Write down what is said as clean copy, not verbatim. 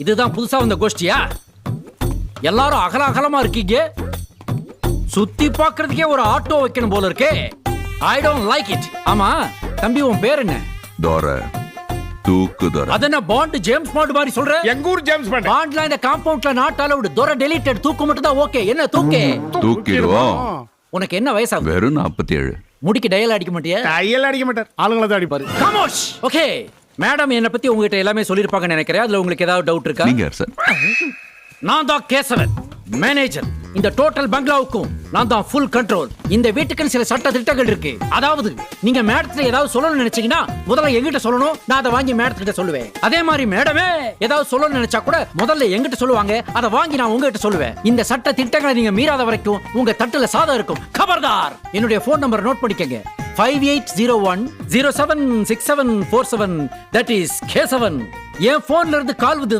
இதுதான் புதுசா வந்த கோஷ்டியா? எல்லாரும் அகலமா இருக்கீங்க. சுத்தி பார்க்கிறதுக்கே ஒரு ஆட்டோ வைக்கணும் போல இருக்கே. I don't like it. ஆமா தம்பி, உன் பேர் என்ன? தோர தூக்கு தோர. அதென்ன பாண்ட் ஜேம்ஸ் பாண்ட் மாதிரி சொல்ற? எங்க ஊர் ஜேம்ஸ் பாண்ட். பாண்ட்ல இந்த காம்பவுண்ட்ல நாட் அலவுட். தோர டெலீட்டட். தூக்கு மட்டும் தான் ஓகே. என்ன தூக்கு? தூக்கிடுவோம். உனக்கு என்ன வயசாகுது? வெறும் 47. முடிக்கு டயல் அடிக்க மாட்டியா? கையெல்லாம் அடிக்க மாட்டார், ஆளுங்களை தான் அடிப்பாரு. கமோஷ். ஓகே மேடம், என்ன பத்தி உங்ககிட்ட எல்லாமே சொல்லிருப்பாங்கன்னு நினைக்கிறேன். அதுல உங்களுக்கு ஏதாவது டவுட் இருக்கா? நீங்க யார் சார்? நான் தான் கேசவன், மேனேஜர். இந்த டோட்டல் பங்களாவுக்கும் நான் தான் ஃபுல் கண்ட்ரோல். இந்த வீட்டுக்கு சில சட்ட திட்டங்கள் இருக்கு. அதாவது நீங்க மேடத்துல ஏதாவது சொல்லணும்னு நினைச்சீங்கன்னா முதல்ல எங்கிட்ட சொல்லணும். நான் அதை வாங்கி மேடத்துக்கிட்ட சொல்லுவேன். அதே மாதிரி மேடமே ஏதாவது சொல்லணும்னு நினைச்சா கூட முதல்ல எங்கிட்ட சொல்லுவாங்க. அதை வாங்கி நான் உங்ககிட்ட சொல்லுவேன். இந்த சட்ட திட்டங்களை நீங்க மீறாத வரைக்கும் உங்க தட்டுல சாதம் இருக்கும். கபர்தார். என்னுடைய போன் நம்பர் நோட் பண்ணிக்கங்க. 5801076747. That is Kesavan. என் போன்ல இருந்து கால் வந்து